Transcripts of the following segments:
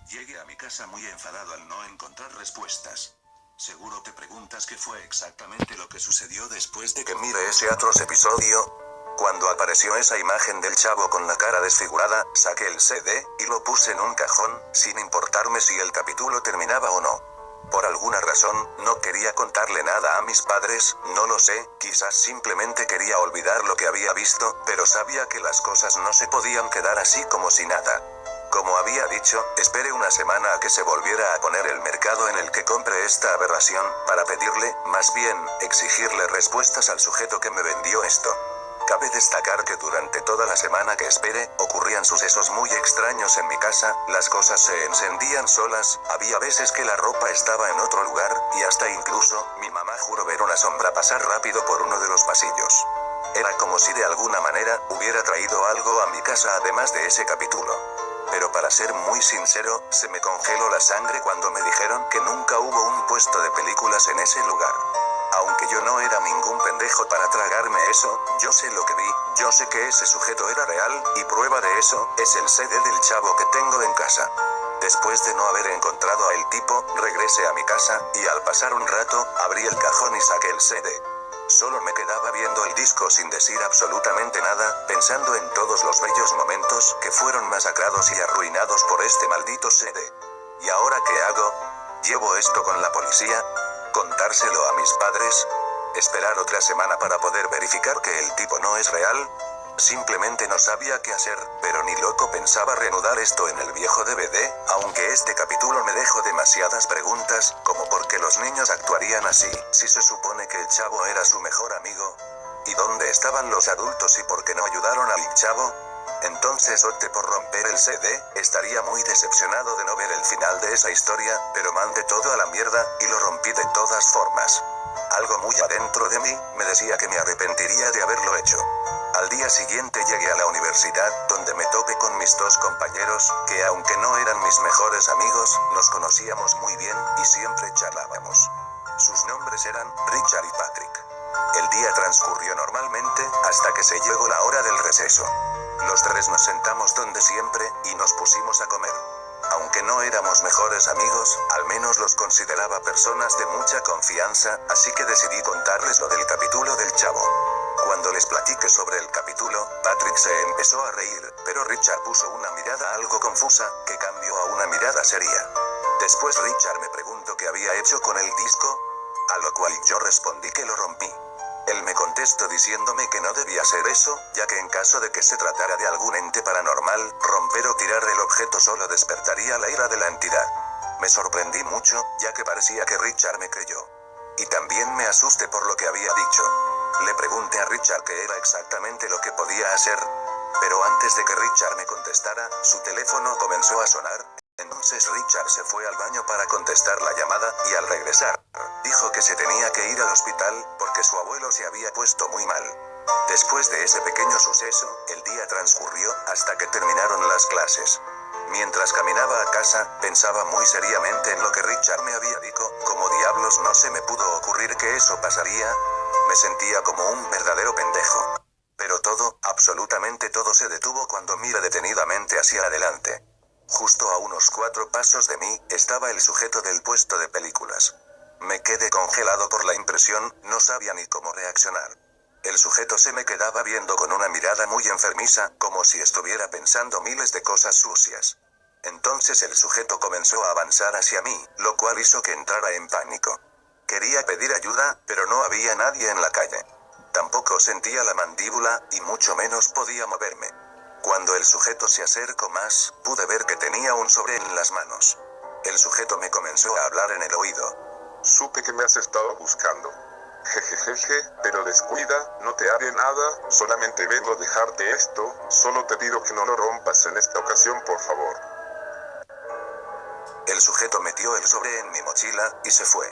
Llegué a mi casa muy enfadado al no encontrar respuestas. Seguro te preguntas qué fue exactamente lo que sucedió después de que mire ese atroz episodio. Cuando apareció esa imagen del chavo con la cara desfigurada, saqué el CD y lo puse en un cajón, sin importarme si el capítulo terminaba o no. Por alguna razón, no quería contarle nada a mis padres, no lo sé, quizás simplemente quería olvidar lo que había visto, pero sabía que las cosas no se podían quedar así como si nada. Como había dicho, esperé una semana a que se volviera a poner el mercado en el que compre esta aberración, para pedirle, más bien, exigirle respuestas al sujeto que me vendió esto. Cabe destacar que durante toda la semana que esperé, ocurrían sucesos muy extraños en mi casa, las cosas se encendían solas, había veces que la ropa estaba en otro lugar, y hasta incluso, mi mamá juró ver una sombra pasar rápido por uno de los pasillos. Era como si de alguna manera, hubiera traído algo a mi casa además de ese capítulo. Pero para ser muy sincero, se me congeló la sangre cuando me dijeron que nunca hubo un puesto de películas en ese lugar. Aunque yo no era ningún pendejo para tragarme eso, yo sé lo que vi, yo sé que ese sujeto era real, y prueba de eso, es el CD del chavo que tengo en casa. Después de no haber encontrado a el tipo, regresé a mi casa, y al pasar un rato, abrí el cajón y saqué el CD. Solo me quedaba viendo el disco sin decir absolutamente nada, pensando en todos los bellos momentos que fueron masacrados y arruinados por este maldito CD. ¿Y ahora qué hago? ¿Llevo esto con la policía? ¿Contárselo a mis padres? ¿Esperar otra semana para poder verificar que el tipo no es real? Simplemente no sabía qué hacer, pero ni loco pensaba reanudar esto en el viejo DVD, aunque este capítulo me dejó demasiadas preguntas, como por qué los niños actuarían así, si se supone que el chavo era su mejor amigo. ¿Y dónde estaban los adultos y por qué no ayudaron al chavo? Entonces opté por romper el CD, estaría muy decepcionado de no ver el final de esa historia, pero mandé todo a la mierda, y lo rompí de todas formas. Algo muy adentro de mí, me decía que me arrepentiría de haberlo hecho. Al día siguiente llegué a la universidad, donde me topé con mis dos compañeros, que aunque no eran mis mejores amigos, nos conocíamos muy bien, y siempre charlábamos. Sus nombres eran Richard y Patrick. El día transcurrió normalmente, hasta que se llegó la hora del receso. Los tres nos sentamos donde siempre, y nos pusimos a comer. Aunque no éramos mejores amigos, al menos los consideraba personas de mucha confianza, así que decidí contarles lo del capítulo del chavo. Cuando les platiqué sobre el capítulo, Patrick se empezó a reír, pero Richard puso una mirada algo confusa, que cambió a una mirada seria. Después Richard me preguntó qué había hecho con el disco, a lo cual yo respondí que lo rompí. Él me contestó diciéndome que no debía hacer eso, ya que en caso de que se tratara de algún ente paranormal, romper o tirar el objeto solo despertaría la ira de la entidad. Me sorprendí mucho, ya que parecía que Richard me creyó. Y también me asusté por lo que había dicho. Le pregunté a Richard qué era exactamente lo que podía hacer, pero antes de que Richard me contestara, su teléfono comenzó a sonar. Entonces Richard se fue al baño para contestar la llamada, y al regresar, dijo que se tenía que ir al hospital, porque su abuelo se había puesto muy mal. Después de ese pequeño suceso, el día transcurrió, hasta que terminaron las clases. Mientras caminaba a casa, pensaba muy seriamente en lo que Richard me había dicho, como diablos no se me pudo ocurrir que eso pasaría. Me sentía como un verdadero pendejo. Pero todo, absolutamente todo se detuvo cuando miré detenidamente hacia adelante. Justo a unos 4 pasos de mí, estaba el sujeto del puesto de películas. Me quedé congelado por la impresión, no sabía ni cómo reaccionar. El sujeto se me quedaba viendo con una mirada muy enfermiza, como si estuviera pensando miles de cosas sucias. Entonces el sujeto comenzó a avanzar hacia mí, lo cual hizo que entrara en pánico. Quería pedir ayuda, pero no había nadie en la calle. Tampoco sentía la mandíbula, y mucho menos podía moverme. Cuando el sujeto se acercó más, pude ver que tenía un sobre en las manos. El sujeto me comenzó a hablar en el oído. Supe que me has estado buscando. Jejejeje, pero descuida, no te haré nada, solamente vengo a dejarte esto, solo te pido que no lo rompas en esta ocasión, por favor. El sujeto metió el sobre en mi mochila, y se fue.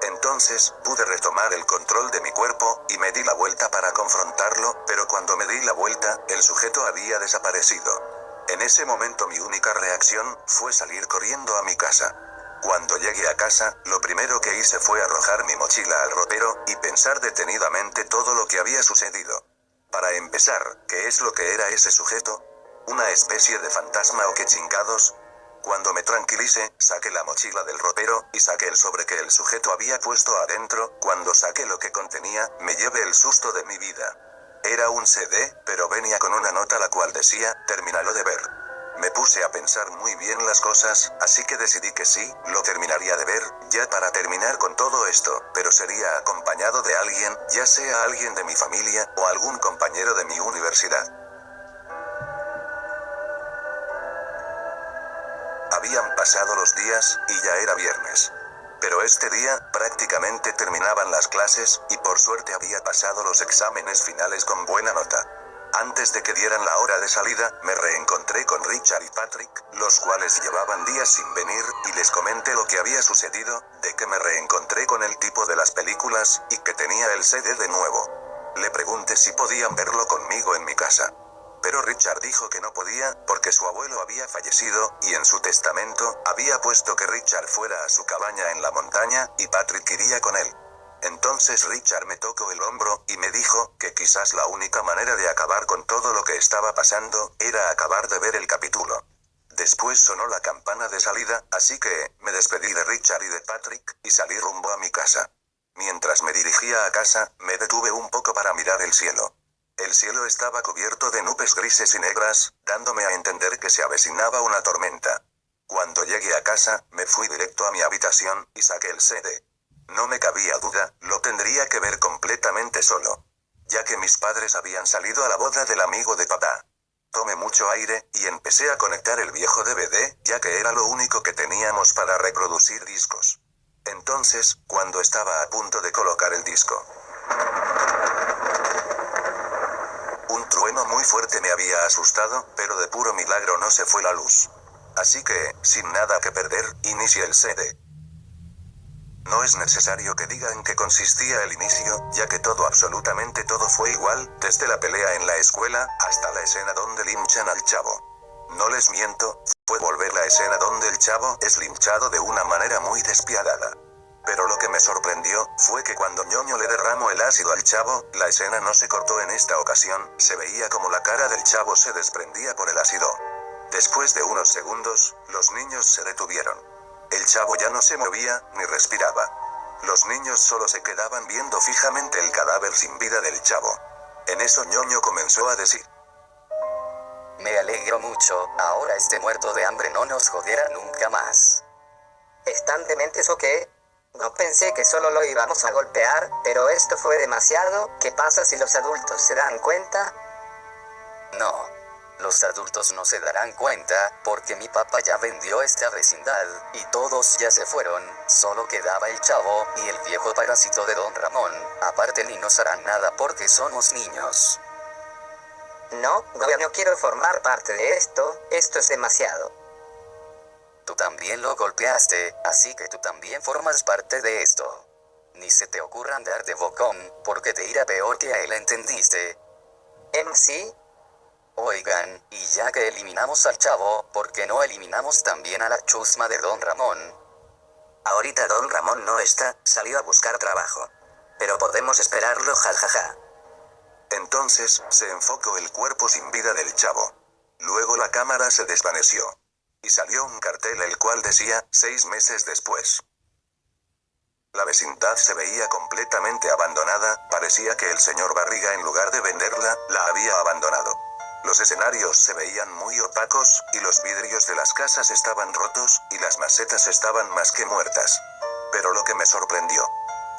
Entonces, pude retomar el control de mi cuerpo, y me di la vuelta para confrontarlo, pero cuando me di la vuelta, el sujeto había desaparecido. En ese momento mi única reacción fue salir corriendo a mi casa. Cuando llegué a casa, lo primero que hice fue arrojar mi mochila al ropero, y pensar detenidamente todo lo que había sucedido. Para empezar, ¿qué es lo que era ese sujeto? ¿Una especie de fantasma o qué chingados? Cuando me tranquilicé, saqué la mochila del ropero, y saqué el sobre que el sujeto había puesto adentro. Cuando saqué lo que contenía, me llevé el susto de mi vida. Era un CD, pero venía con una nota la cual decía, termínalo de ver. Me puse a pensar muy bien las cosas, así que decidí que sí, lo terminaría de ver, ya para terminar con todo esto, pero sería acompañado de alguien, ya sea alguien de mi familia, o algún compañero de mi universidad. Habían pasado los días, y ya era viernes. Pero este día, prácticamente terminaban las clases, y por suerte había pasado los exámenes finales con buena nota. Antes de que dieran la hora de salida, me reencontré con Richard y Patrick, los cuales llevaban días sin venir, y les comenté lo que había sucedido, de que me reencontré con el tipo de las películas, y que tenía el CD de nuevo. Le pregunté si podían verlo conmigo en mi casa. Pero Richard dijo que no podía, porque su abuelo había fallecido, y en su testamento, había puesto que Richard fuera a su cabaña en la montaña, y Patrick iría con él. Entonces Richard me tocó el hombro, y me dijo, que quizás la única manera de acabar con todo lo que estaba pasando, era acabar de ver el capítulo. Después sonó la campana de salida, así que, me despedí de Richard y de Patrick, y salí rumbo a mi casa. Mientras me dirigía a casa, me detuve un poco para mirar el cielo. El cielo estaba cubierto de nubes grises y negras, dándome a entender que se avecinaba una tormenta. Cuando llegué a casa, me fui directo a mi habitación, y saqué el CD. No me cabía duda, lo tendría que ver completamente solo. Ya que mis padres habían salido a la boda del amigo de papá. Tomé mucho aire, y empecé a conectar el viejo DVD, ya que era lo único que teníamos para reproducir discos. Entonces, cuando estaba a punto de colocar el disco, un trueno muy fuerte me había asustado, pero de puro milagro no se fue la luz. Así que, sin nada que perder, inicié el CD. No es necesario que diga en qué consistía el inicio, ya que todo, absolutamente todo fue igual, desde la pelea en la escuela, hasta la escena donde linchan al chavo. No les miento, fue volver la escena donde el chavo es linchado de una manera muy despiadada. Pero lo que me sorprendió, fue que cuando ñoño le derramó el ácido al chavo, la escena no se cortó en esta ocasión, se veía como la cara del chavo se desprendía por el ácido. Después de unos segundos, los niños se detuvieron. El chavo ya no se movía, ni respiraba. Los niños solo se quedaban viendo fijamente el cadáver sin vida del chavo. En eso ñoño comenzó a decir: me alegro mucho, ahora este muerto de hambre no nos joderá nunca más. ¿Están dementes o qué? No pensé que solo lo íbamos a golpear, pero esto fue demasiado. ¿Qué pasa si los adultos se dan cuenta? No. Los adultos no se darán cuenta, porque mi papá ya vendió esta vecindad, y todos ya se fueron, solo quedaba el chavo, y el viejo parásito de don Ramón, aparte ni nos harán nada porque somos niños. No, no quiero formar parte de esto es demasiado. Tú también lo golpeaste, así que tú también formas parte de esto. Ni se te ocurra andar de bocón, porque te irá peor que a él, ¿entendiste? ¿Sí? Oigan, y ya que eliminamos al chavo, ¿por qué no eliminamos también a la chusma de don Ramón? Ahorita don Ramón no está, salió a buscar trabajo. Pero podemos esperarlo, jajaja. Entonces, se enfocó el cuerpo sin vida del chavo. Luego la cámara se desvaneció. Y salió un cartel el cual decía, 6 meses después. La vecindad se veía completamente abandonada, parecía que el señor Barriga en lugar de venderla, la había abandonado. Los escenarios se veían muy opacos, y los vidrios de las casas estaban rotos, y las macetas estaban más que muertas. Pero lo que me sorprendió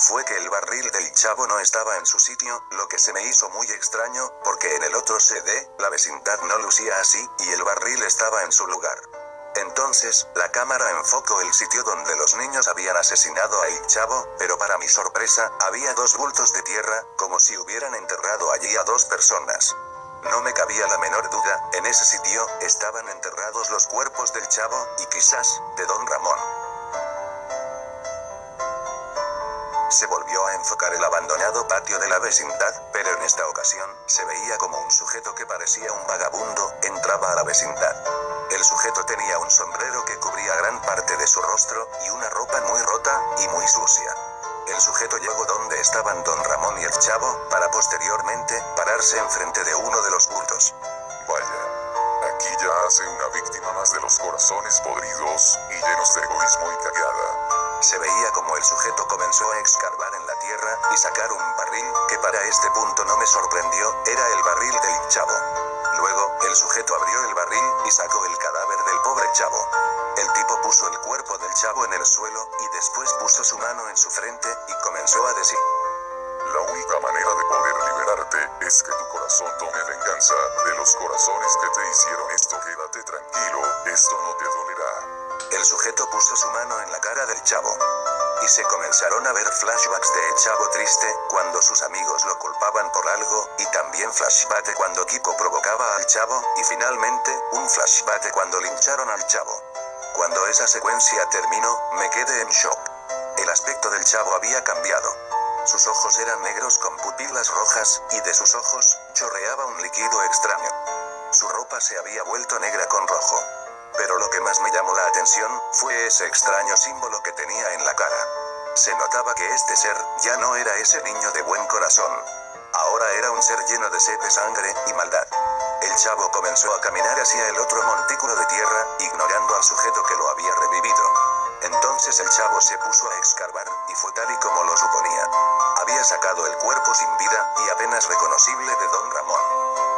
fue que el barril del chavo no estaba en su sitio, lo que se me hizo muy extraño, porque en el otro CD, la vecindad no lucía así, y el barril estaba en su lugar. Entonces, la cámara enfocó el sitio donde los niños habían asesinado a el chavo, pero para mi sorpresa, había 2 bultos de tierra, como si hubieran enterrado allí a 2 personas. No me cabía la menor duda, en ese sitio, estaban enterrados los cuerpos del chavo, y quizás, de don Ramón. se volvió a enfocar el abandonado patio de la vecindad, pero en esta ocasión, se veía como un sujeto que parecía un vagabundo, entraba a la vecindad. El sujeto tenía un sombrero que cubría gran parte de su rostro, y una ropa muy rota, y muy sucia. El sujeto llegó donde estaban don Ramón y el chavo, para posteriormente, pararse enfrente de uno de los bultos. Vaya, aquí ya hace una víctima más de los corazones podridos, y llenos de egoísmo y cagada. Se veía como el sujeto comenzó a escarbar en la tierra, y sacar un barril, que para este punto no me sorprendió, era el barril del chavo. Luego, el sujeto abrió el barril, y sacó el cadáver del pobre chavo. El tipo puso el cuerpo del chavo en el suelo, y después puso su mano en su frente, y comenzó a decir: La única manera de poder liberarte es que tu corazón tome venganza de los corazones que te hicieron esto. Quédate tranquilo, esto no te dolerá. El sujeto puso su mano en la cara del chavo. Y se comenzaron a ver flashbacks de el chavo triste, cuando sus amigos lo culpaban por algo, y también flashback de cuando Kiko provocaba al chavo, y finalmente, un flashback de cuando lincharon al chavo. Cuando esa secuencia terminó, me quedé en shock. El aspecto del chavo había cambiado. Sus ojos eran negros con pupilas rojas, y de sus ojos, chorreaba un líquido extraño. Su ropa se había vuelto negra con rojo. Pero lo que más me llamó la atención, fue ese extraño símbolo que tenía en la cara. Se notaba que este ser, ya no era ese niño de buen corazón. Ahora era un ser lleno de sed de sangre, y maldad. El chavo comenzó a caminar hacia el otro montículo de tierra, ignorando al sujeto que lo había revivido. Entonces el chavo se puso a escarbar, y fue tal y como lo suponía. Había sacado el cuerpo sin vida, y apenas reconocible de don Ramón.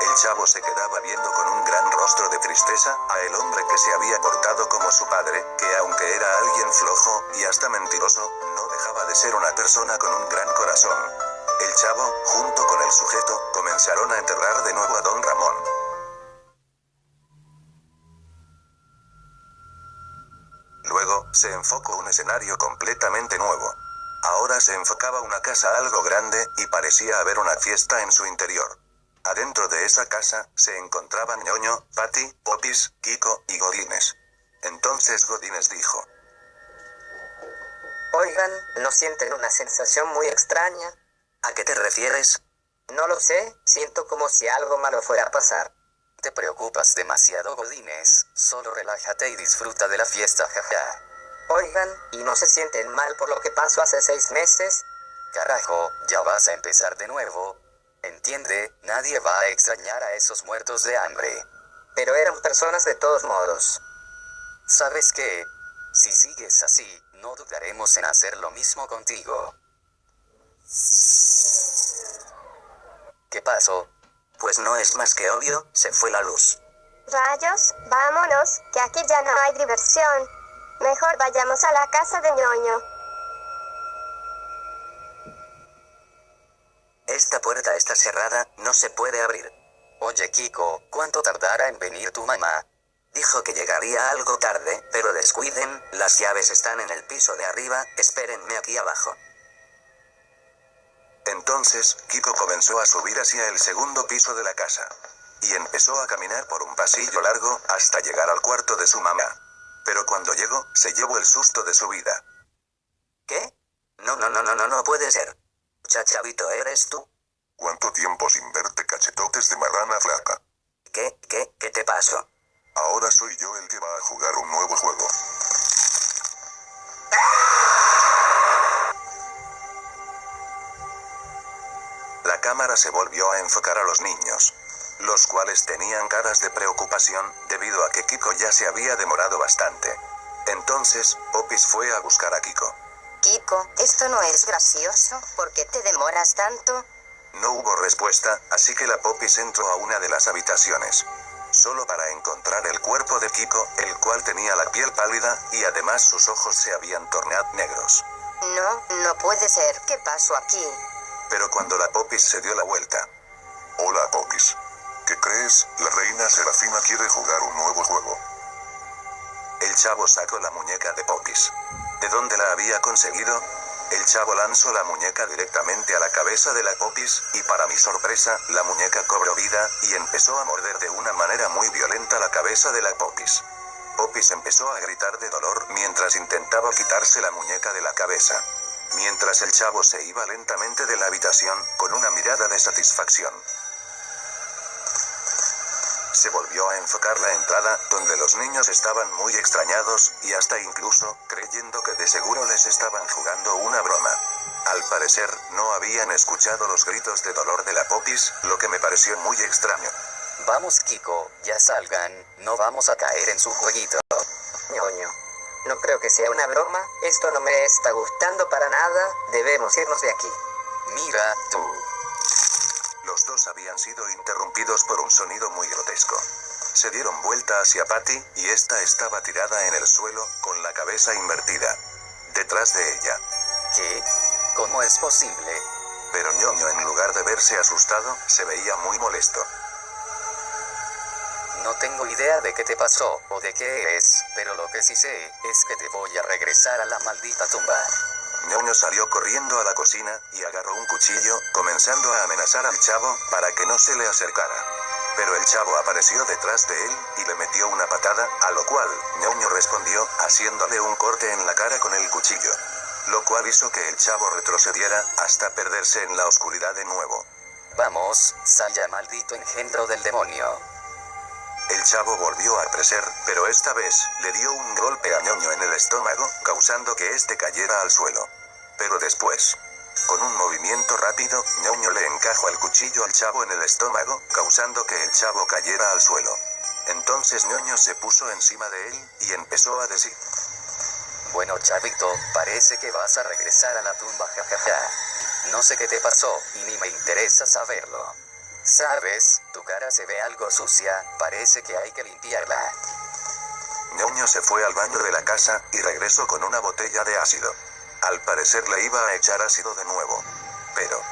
El chavo se quedaba viendo con un gran rostro de tristeza, a el hombre que se había portado como su padre, que aunque era alguien flojo, y hasta mentiroso, no dejaba de ser una persona con un gran corazón. El chavo, junto con el sujeto, comenzaron a enterrar de nuevo a don Ramón. Luego, se enfocó un escenario completamente nuevo. Ahora se enfocaba una casa algo grande, y parecía haber una fiesta en su interior. Adentro de esa casa, se encontraban Ñoño, Patty, Popis, Kiko, y Godínez. Entonces Godínez dijo: Oigan, ¿no sienten una sensación muy extraña? ¿A qué te refieres? No lo sé, siento como si algo malo fuera a pasar. Te preocupas demasiado, Godínez. Solo relájate y disfruta de la fiesta, jaja. Oigan, ¿y no se sienten mal por lo que pasó hace 6 meses? Carajo, ya vas a empezar de nuevo. Entiende, nadie va a extrañar a esos muertos de hambre. Pero eran personas de todos modos. ¿Sabes qué? Si sigues así, no dudaremos en hacer lo mismo contigo. ¿Qué pasó? Pues no es más que obvio, se fue la luz. Rayos, vámonos, que aquí ya no hay diversión. Mejor vayamos a la casa de Ñoño. Esta puerta está cerrada, no se puede abrir. Oye, Kiko, ¿cuánto tardará en venir tu mamá? Dijo que llegaría algo tarde, pero descuiden, las llaves están en el piso de arriba, espérenme aquí abajo. Entonces, Kiko comenzó a subir hacia el segundo piso de la casa. Y empezó a caminar por un pasillo largo, hasta llegar al cuarto de su mamá. Pero cuando llegó, se llevó el susto de su vida. ¿Qué? No puede ser. Chachavito, ¿eres tú? ¿Cuánto tiempo sin verte, cachetotes de marrana flaca? ¿Qué te pasó? Ahora soy yo el que va a jugar un nuevo juego. La cámara se volvió a enfocar a los niños, los cuales tenían caras de preocupación, debido a que Kiko ya se había demorado bastante. Entonces, Popis fue a buscar a Kiko. Kiko, esto no es gracioso. ¿Por qué te demoras tanto? No hubo respuesta, así que la Popis entró a una de las habitaciones. Solo para encontrar el cuerpo de Kiko, el cual tenía la piel pálida, y además sus ojos se habían tornado negros. No puede ser. ¿Qué pasó aquí? Pero cuando la Popis se dio la vuelta. Hola, Popis. ¿Qué crees? La reina Serafina quiere jugar un nuevo juego. El chavo sacó la muñeca de Popis. ¿De dónde la había conseguido? El chavo lanzó la muñeca directamente a la cabeza de la Popis, y para mi sorpresa, la muñeca cobró vida, y empezó a morder de una manera muy violenta la cabeza de la Popis. Popis empezó a gritar de dolor mientras intentaba quitarse la muñeca de la cabeza. mientras el chavo se iba lentamente de la habitación, con una mirada de satisfacción. Se volvió a enfocar la entrada, donde los niños estaban muy extrañados, y hasta incluso, creyendo que de seguro les estaban jugando una broma. Al parecer, no habían escuchado los gritos de dolor de la Popis, lo que me pareció muy extraño. Vamos, Kiko, ya salgan, no vamos a caer en su jueguito. Ñoño, no creo que sea una broma, esto no me está gustando para nada, debemos irnos de aquí. Mira, tú. Los dos habían sido interrumpidos por un sonido muy grotesco. Se dieron vuelta hacia Patty, y esta estaba tirada en el suelo, con la cabeza invertida. Detrás de ella. ¿Qué? ¿Cómo es posible? Pero Ñoño, en lugar de verse asustado, se veía muy molesto. No tengo idea de qué te pasó, o de qué eres, pero lo que sí sé, es que te voy a regresar a la maldita tumba. Ñoño salió corriendo a la cocina, y agarró un cuchillo, comenzando a amenazar al chavo, para que no se le acercara. Pero el chavo apareció detrás de él, y le metió una patada, a lo cual, Ñoño respondió, haciéndole un corte en la cara con el cuchillo. Lo cual hizo que el chavo retrocediera, hasta perderse en la oscuridad de nuevo. Vamos, sal ya, maldito engendro del demonio. El chavo volvió a aparecer, pero esta vez, le dio un golpe a Ñoño en el estómago, causando que este cayera al suelo. Pero después, con un movimiento rápido, Ñoño le encajó el cuchillo al chavo en el estómago, causando que el chavo cayera al suelo. Entonces Ñoño se puso encima de él, y empezó a decir: Bueno, chavito, parece que vas a regresar a la tumba, jajaja. No sé qué te pasó, y ni me interesa saberlo. ¿Sabes? Tu cara se ve algo sucia, parece que hay que limpiarla. Ñoño se fue al baño de la casa, y regresó con una botella de ácido. Al parecer le iba a echar ácido de nuevo. Pero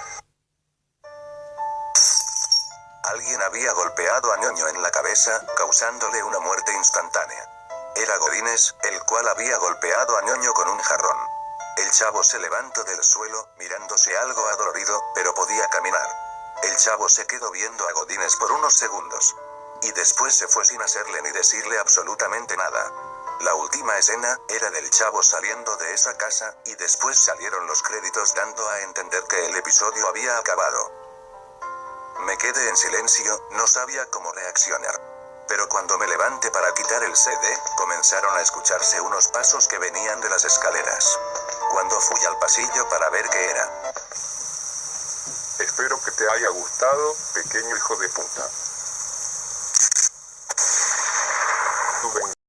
alguien había golpeado a Ñoño en la cabeza, causándole una muerte instantánea. Era Godínez, el cual había golpeado a Ñoño con un jarrón. El chavo se levantó del suelo, mirándose algo adolorido, pero podía caminar. El chavo se quedó viendo a Godínez por unos segundos. Y después se fue sin hacerle ni decirle absolutamente nada. La última escena, era del chavo saliendo de esa casa, y después salieron los créditos dando a entender que el episodio había acabado. Me quedé en silencio, no sabía cómo reaccionar. Pero cuando me levanté para quitar el CD, comenzaron a escucharse unos pasos que venían de las escaleras. Cuando fui al pasillo para ver qué era. Espero que te haya gustado, pequeño hijo de puta. Tu